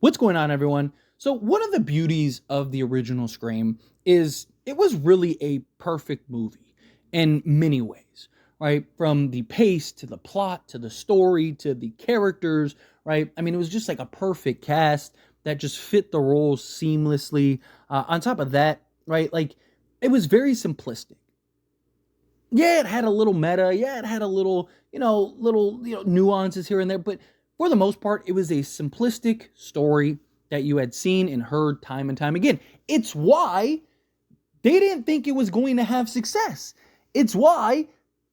What's going on, everyone? So, one of the beauties of the original Scream is it was really a perfect movie in many ways, right? From the pace to the plot to the story to the characters, right? I mean, it was just like a perfect cast that just fit the roles seamlessly. On top of that, right? Like, it was very simplistic. Yeah, it had a little meta. Yeah, it had a little, nuances here and there. But for the most part, it was a simplistic story that you had seen and heard time and time again. It's why they didn't think it was going to have success. It's why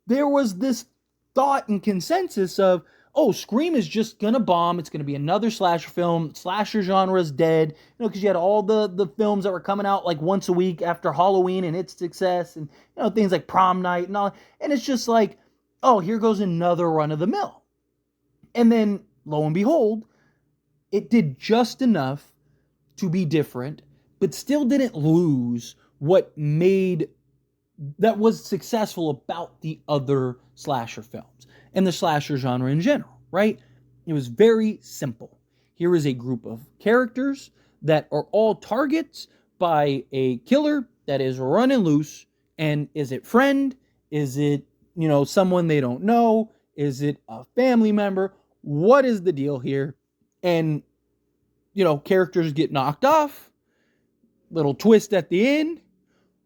there was this thought and consensus of, oh, Scream is just gonna bomb. It's gonna be another slasher film. Slasher genre is dead. Because you had all the films that were coming out like once a week after Halloween and its success, and things like Prom Night and all. And it's just like, oh, here goes another run of the mill. And then lo and behold, it did just enough to be different, but still didn't lose what made that was successful about the other slasher films and the slasher genre in general, right? It was very simple. Here is a group of characters that are all targets by a killer that is running loose. And is it friend? Is it, someone they don't know? Is it a family member? What is the deal here? And, characters get knocked off. Little twist at the end.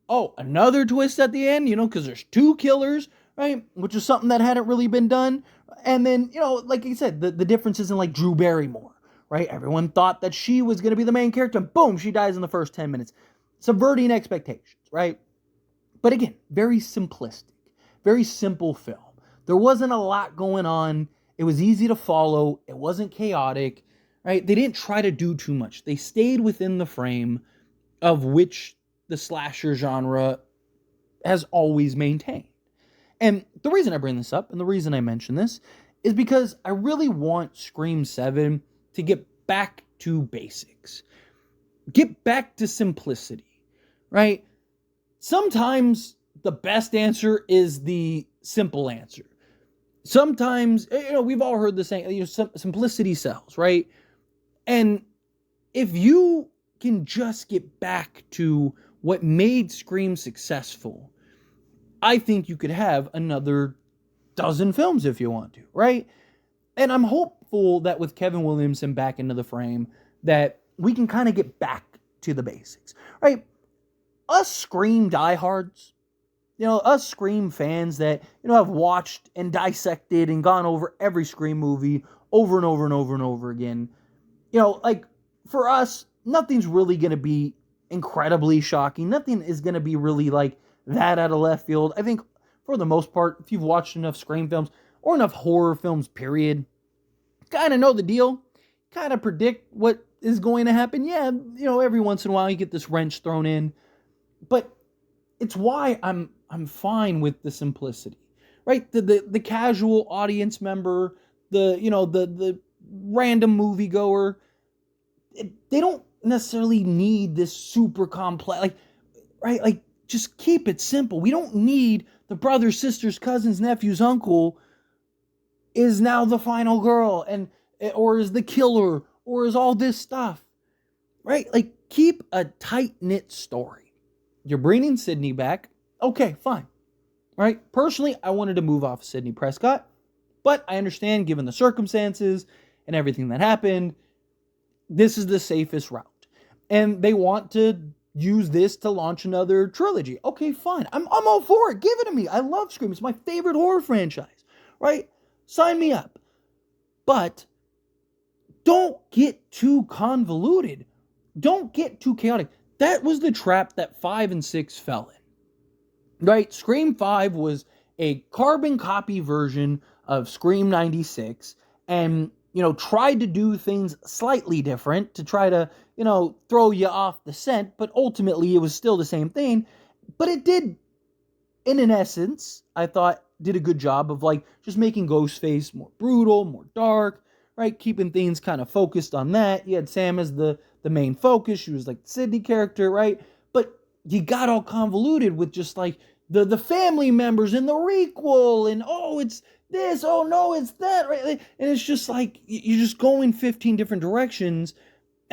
Oh, another twist at the end, because there's two killers, right? Which is something that hadn't really been done. And then, like I said, the difference isn't like Drew Barrymore, right? Everyone thought that she was going to be the main character, and boom, she dies in the first 10 minutes. Subverting expectations, right? But again, very simplistic, very simple film. There wasn't a lot going on. It was easy to follow. It wasn't chaotic, right? They didn't try to do too much. They stayed within the frame of which the slasher genre has always maintained. And the reason I bring this up and the reason I mention this is because I really want Scream 7 to get back to basics. Get back to simplicity, right? Sometimes the best answer is the simple answer. Sometimes, we've all heard the saying, simplicity sells, right? And if you can just get back to what made Scream successful, I think you could have another dozen films if you want to, right? And I'm hopeful that with Kevin Williamson back into the frame, that we can kind of get back to the basics, right? Us Scream diehards, us Scream fans that, have watched and dissected and gone over every Scream movie over and over and over and over again, like for us, nothing's really going to be incredibly shocking. Nothing is going to be really like that out of left field. I think for the most part, if you've watched enough Scream films or enough horror films, period, kind of know the deal, kind of predict what is going to happen. Yeah, every once in a while you get this wrench thrown in, but it's why I'm fine with the simplicity, right? The casual audience member, the random moviegoer, they don't necessarily need this super complex, right? Like, just keep it simple. We don't need the brothers, sisters, cousins, nephews, uncle is now the final girl, or is the killer, or is all this stuff, right? Like, keep a tight-knit story. You're bringing Sydney back. Okay, fine, right? Personally, I wanted to move off Sidney Prescott, but I understand given the circumstances and everything that happened, this is the safest route. And they want to use this to launch another trilogy. Okay, fine. I'm all for it. Give it to me. I love Scream. It's my favorite horror franchise, right? Sign me up. But don't get too convoluted. Don't get too chaotic. That was the trap that 5 and 6 fell in, right? Scream 5 was a carbon copy version of Scream 96 and tried to do things slightly different to try to, throw you off the scent, but ultimately it was still the same thing. But it did, in an essence, I thought, did a good job of just making Ghostface more brutal, more dark, right? Keeping things kind of focused on that. You had Sam as the main focus. She was like the Sydney character, right? But you got all convoluted with just the family members in the requel and, oh, it's this, oh no, it's that, right? And it's just like, you're just going 15 different directions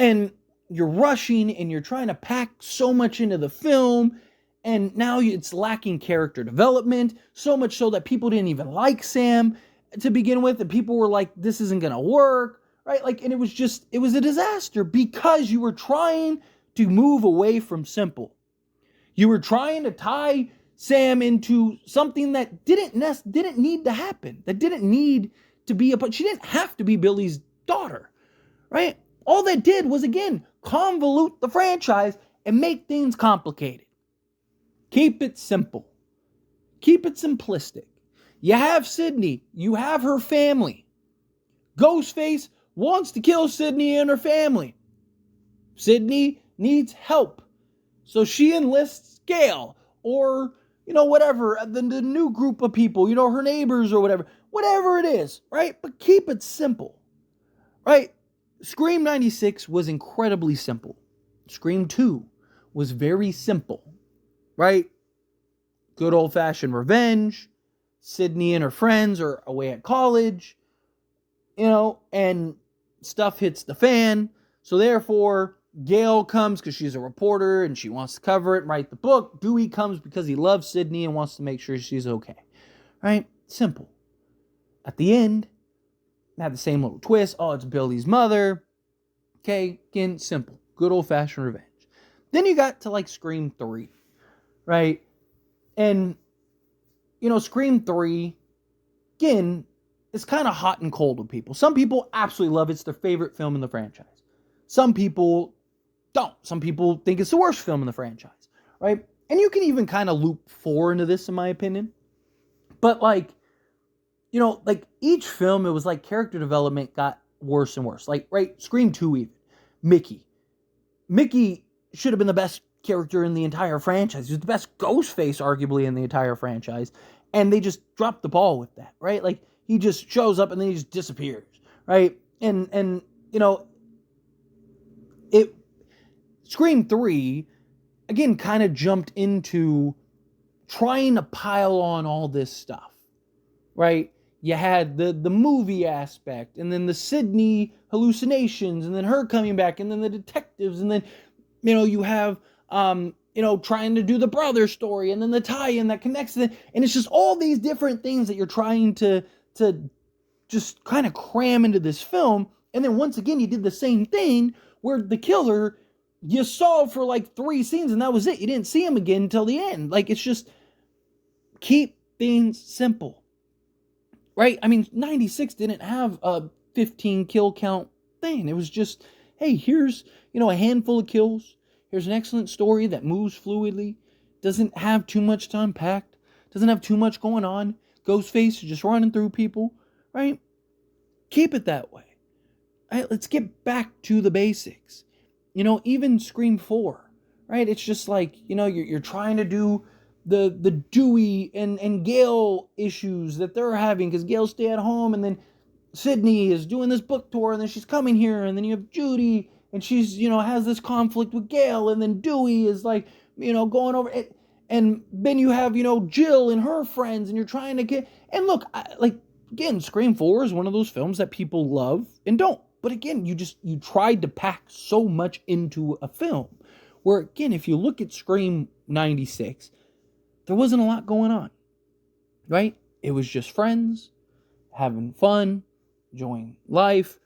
And you're rushing and you're trying to pack so much into the film, and now it's lacking character development, so much so that people didn't even like Sam to begin with, and people were like, this isn't gonna work, right? Like, and it was a disaster because you were trying to move away from simple. You were trying to tie Sam into something that didn't need to happen, that didn't need to be she didn't have to be Billy's daughter, right? All that did was, again, convolute the franchise and make things complicated. Keep it simple. Keep it simplistic. You have Sydney. You have her family. Ghostface wants to kill Sydney and her family. Sydney needs help. So she enlists Gail or, whatever, the new group of people, her neighbors or whatever it is, right? But keep it simple, right? Scream 96 was incredibly simple. Scream 2 was very simple, right? Good old-fashioned revenge. Sydney and her friends are away at college, and stuff hits the fan. So therefore, Gail comes because she's a reporter and she wants to cover it and write the book. Dewey comes because he loves Sydney and wants to make sure she's okay, right? Simple. At the end, had the same little twist. Oh, it's Billy's mother. Okay, again, simple. Good old-fashioned revenge. Then you got to like Scream 3, right? And, Scream 3, again, is kind of hot and cold with people. Some people absolutely love it. It's their favorite film in the franchise. Some people don't. Some people think it's the worst film in the franchise, right? And you can even kind of loop 4 into this, in my opinion. But each film, it was like character development got worse and worse. Like, right, Scream 2 even. Mickey should have been the best character in the entire franchise. He was the best Ghostface, arguably, in the entire franchise. And they just dropped the ball with that, right? Like, he just shows up and then he just disappears, right? And Scream 3, again, kind of jumped into trying to pile on all this stuff, right? You had the movie aspect, and then the Sydney hallucinations, and then her coming back, and then the detectives, and then, you have, trying to do the brother story, and then the tie-in that connects it, and it's just all these different things that you're trying to just kind of cram into this film, and then once again, you did the same thing, where the killer, you saw for like 3 scenes, and that was it. You didn't see him again until the end. Like, it's just, keep things simple. Right? I mean, 96 didn't have a 15 kill count thing. It was just, hey, here's, a handful of kills. Here's an excellent story that moves fluidly. Doesn't have too much to unpack. Doesn't have too much going on. Ghostface is just running through people. Right? Keep it that way. Right? Let's get back to the basics. Even Scream 4. Right? It's just like, you're trying to do the Dewey and Gail issues that they're having because Gail stay at home, and then Sydney is doing this book tour, and then she's coming here, and then you have Judy, and she's, has this conflict with Gail, and then Dewey is like, going over it, and then you have, Jill and her friends, and you're trying to get, and look, again, Scream 4 is one of those films that people love and don't, but again, you tried to pack so much into a film, where again, if you look at Scream 96, there wasn't a lot going on, right? It was just friends, having fun, enjoying life.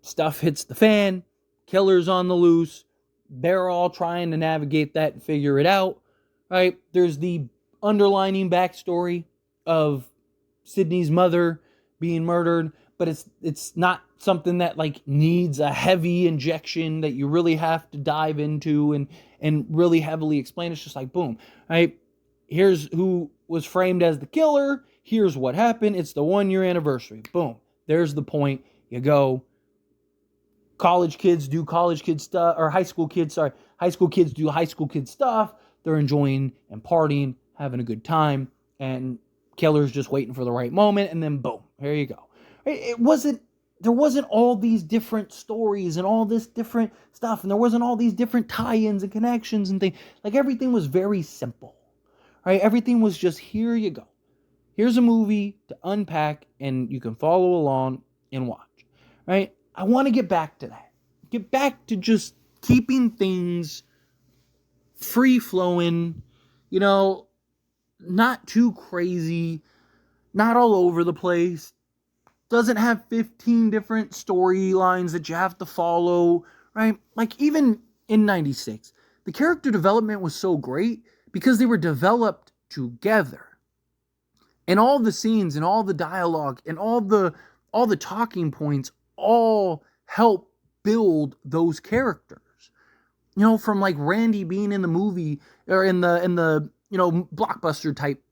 Stuff hits the fan, killers on the loose. They're all trying to navigate that and figure it out, right? There's the underlining backstory of Sydney's mother being murdered, but it's not something that like needs a heavy injection that you really have to dive into and really heavily explain. It's just like, boom, right? Here's who was framed as the killer. Here's what happened. It's the 1-year anniversary. Boom. There's the point. You go. College kids do college kid stuff, or high school kids do high school kid stuff. They're enjoying and partying, having a good time, and killer's just waiting for the right moment, and then boom, here you go. There wasn't all these different stories and all this different stuff, and there wasn't all these different tie-ins and connections and things. Like, everything was very simple. Right? Everything was just, here you go. Here's a movie to unpack, and you can follow along and watch. Right? I want to get back to that. Get back to just keeping things free flowing, you know, not too crazy, not all over the place. Doesn't have 15 different storylines that you have to follow, right? Like even in 96, the character development was so great because they were developed together. And all the scenes and all the dialogue and all the talking points all help build those characters. You know, from like Randy being in the movie or in the blockbuster type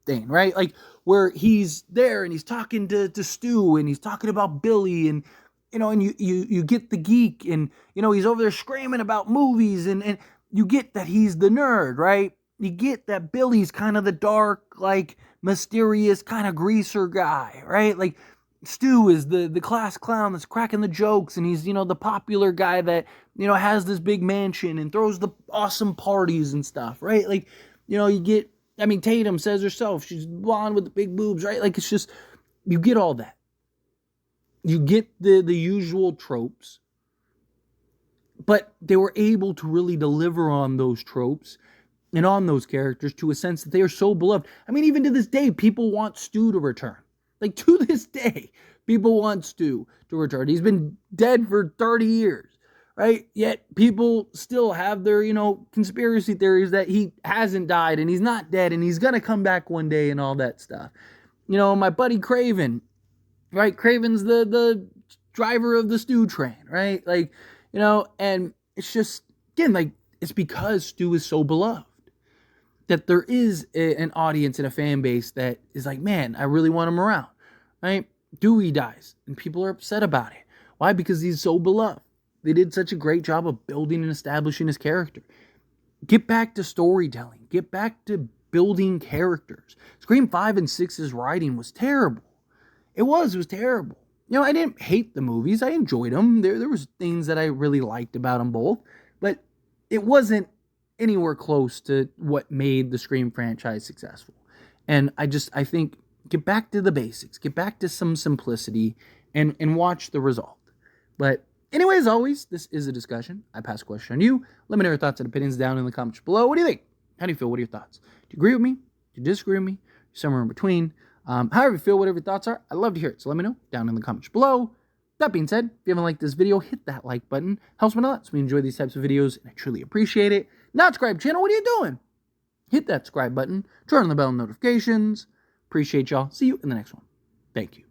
thing, right? Like where he's there and he's talking to Stu and he's talking about Billy and and you get the geek and he's over there screaming about movies and you get that he's the nerd, right? You get that Billy's kind of the dark, like mysterious kind of greaser guy, right? Like Stu is the class clown that's cracking the jokes and he's the popular guy that has this big mansion and throws the awesome parties and stuff, right? Like you get, I mean, Tatum says herself, she's blonde with the big boobs, right? Like, it's just, you get all that. You get the usual tropes, but they were able to really deliver on those tropes and on those characters to a sense that they are so beloved. I mean, even to this day, people want Stu to return. Like, to this day, people want Stu to return. He's been dead for 30 years. Right? Yet people still have their, conspiracy theories that he hasn't died and he's not dead and he's going to come back one day and all that stuff. My buddy Craven, right? Craven's the driver of the Stu train, right? Like, and it's just, again, like, it's because Stu is so beloved that there is an audience and a fan base that is like, man, I really want him around, right? Dewey dies and people are upset about it. Why? Because he's so beloved. They did such a great job of building and establishing his character. Get back to storytelling. Get back to building characters. Scream 5 and 6's writing was terrible. It was terrible. I didn't hate the movies. I enjoyed them. There was things that I really liked about them both. But it wasn't anywhere close to what made the Scream franchise successful. And I think, get back to the basics. Get back to some simplicity and watch the result. But anyway, as always, this is a discussion. I pass a question on you. Let me know your thoughts and opinions down in the comments below. What do you think? How do you feel? What are your thoughts? Do you agree with me? Do you disagree with me? Somewhere in between. However you feel, whatever your thoughts are, I'd love to hear it. So let me know down in the comments below. That being said, if you haven't liked this video, hit that like button. Helps me a lot. So we enjoy these types of videos, and I truly appreciate it. Not subscribe channel, what are you doing? Hit that subscribe button. Turn on the bell notifications. Appreciate y'all. See you in the next one. Thank you.